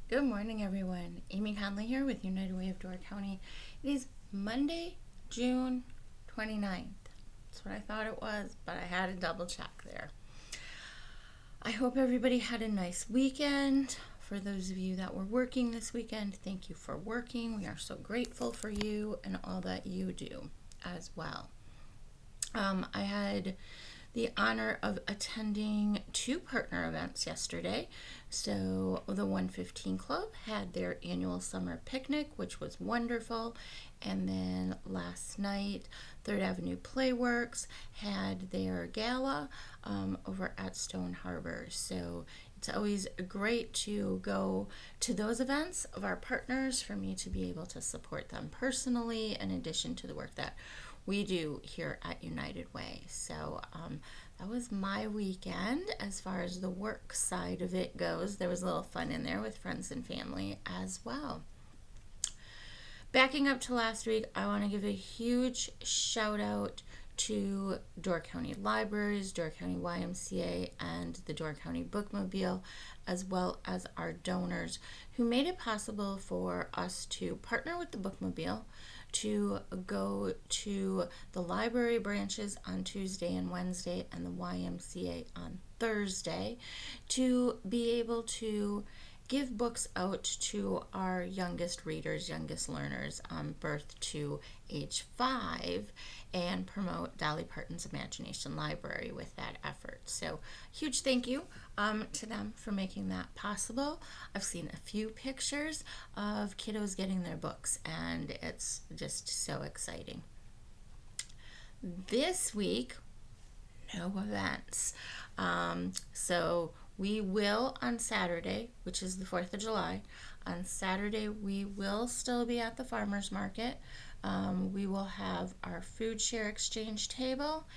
Good morning, everyone. Amy Conley here with United Way of Door County. It is Monday, June 29th. That's what I thought it was, but I had to double check there. I hope everybody had a nice weekend. For those of you that were working this weekend, thank you for working. We are so grateful for you and all that you do as well. I had the honor of attending two partner events yesterday. So the 115 Club had their annual summer picnic, which was wonderful. And then last night, Third Avenue Playworks had their gala over at Stone Harbor. So it's always great to go to those events of our partners for me to be able to support them personally, in addition to the work that we do here at United Way. So that was my weekend as far as the work side of it goes. There was a little fun in there with friends and family as well. Backing up to last week, I want to give a huge shout out to Door County Libraries, Door County YMCA, and the Door County Bookmobile, as well as our donors who made it possible for us to partner with the Bookmobile to go to the library branches on Tuesday and Wednesday and the YMCA on Thursday to be able to give books out to our youngest readers, youngest learners, birth to age 5, and promote Dolly Parton's Imagination Library with that effort. So, huge thank you to them for making that possible. I've seen a few pictures of kiddos getting their books, and it's just so exciting. This week, no events. So we will on Saturday, which is the 4th of July, on Saturday we will still be at the farmers market. We will have our food share exchange table,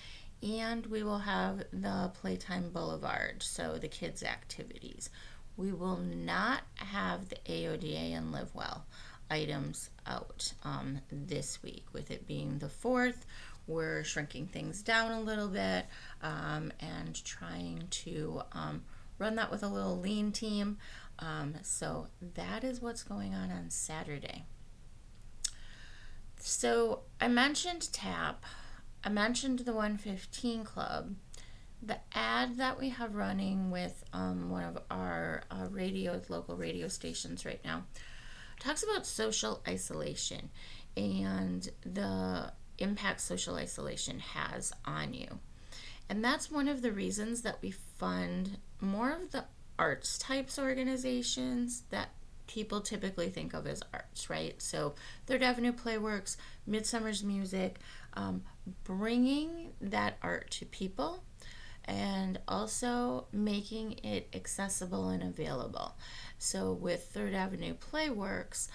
and we will have the Playtime Boulevard, so the kids' activities. We will not have the AODA and Live Well items out this week. With it being the 4th, we're shrinking things down a little bit and trying to run that with a little lean team. So that is what's going on Saturday. So I mentioned TAP. I mentioned the 115 Club. The ad that we have running with one of our local radio stations right now talks about social isolation and the impact social isolation has on you. And that's one of the reasons that we fund more of the arts types organizations that people typically think of as arts, right? So Third Avenue Playworks, Midsummer's Music, bringing that art to people and also making it accessible and available. So with Third Avenue Playworks,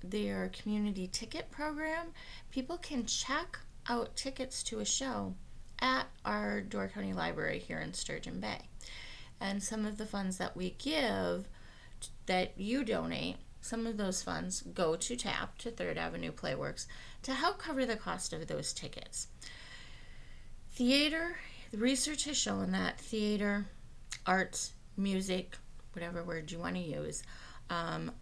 their community ticket program, people can check out tickets to a show at our Door County Library here in Sturgeon Bay. And some of the funds that we give, that you donate, some of those funds go to TAP, to Third Avenue Playworks, to help cover the cost of those tickets. Theater, the research has shown that theater, arts, music, whatever word you want to use,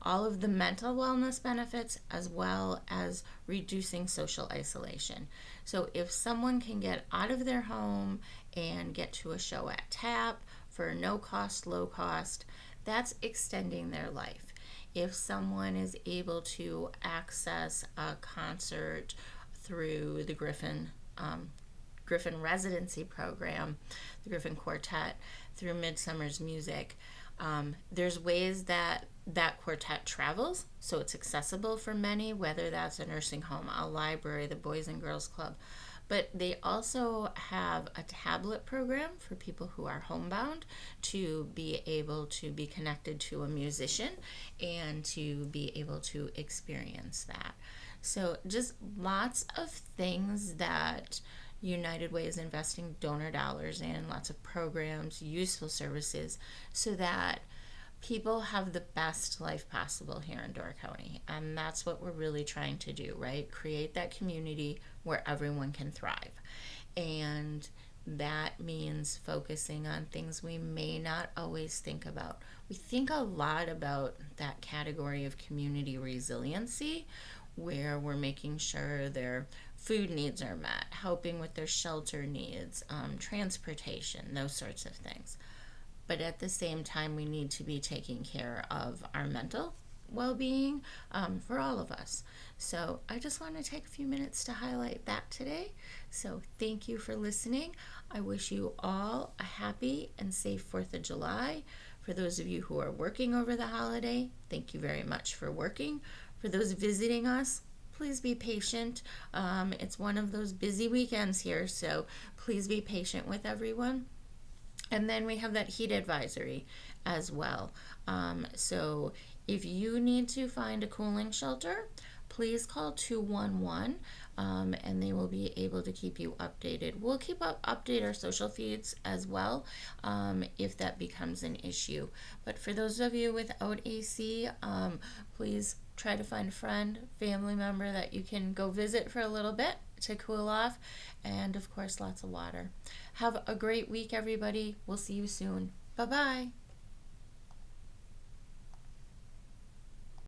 all of the mental wellness benefits as well as reducing social isolation. So if someone can get out of their home and get to a show at TAP for no cost, low cost, that's extending their life. If someone is able to access a concert through the Griffin Residency Program, the Griffin Quartet, through Midsummer's Music, there's ways that quartet travels, so it's accessible for many, whether that's a nursing home, a library, the Boys and Girls Club. But they also have a tablet program for people who are homebound to be able to be connected to a musician and to be able to experience that. So just lots of things that United Way is investing donor dollars in, lots of programs, useful services, so that people have the best life possible here in Door County. And that's what we're really trying to do, right? Create that community where everyone can thrive. And that means focusing on things we may not always think about, we think a lot about that category of community resiliency, where we're making sure their food needs are met, helping with their shelter needs, transportation, those sorts of things. But at the same time, we need to be taking care of our mental well-being, for all of us. So I just want to take a few minutes to highlight that today. So thank you for listening. I wish you all a happy and safe 4th of July. For those of you who are working over the holiday, thank you very much for working. For those visiting us, please be patient. It's one of those busy weekends here, so please be patient with everyone. And then we have that heat advisory as well. So if you need to find a cooling shelter, please call 211, and they will be able to keep you updated. We'll update our social feeds as well, if that becomes an issue. But for those of you without AC, please try to find a friend, family member that you can go visit for a little bit to cool off, and of course lots of water. Have a great week, everybody. We'll see you soon. Bye bye.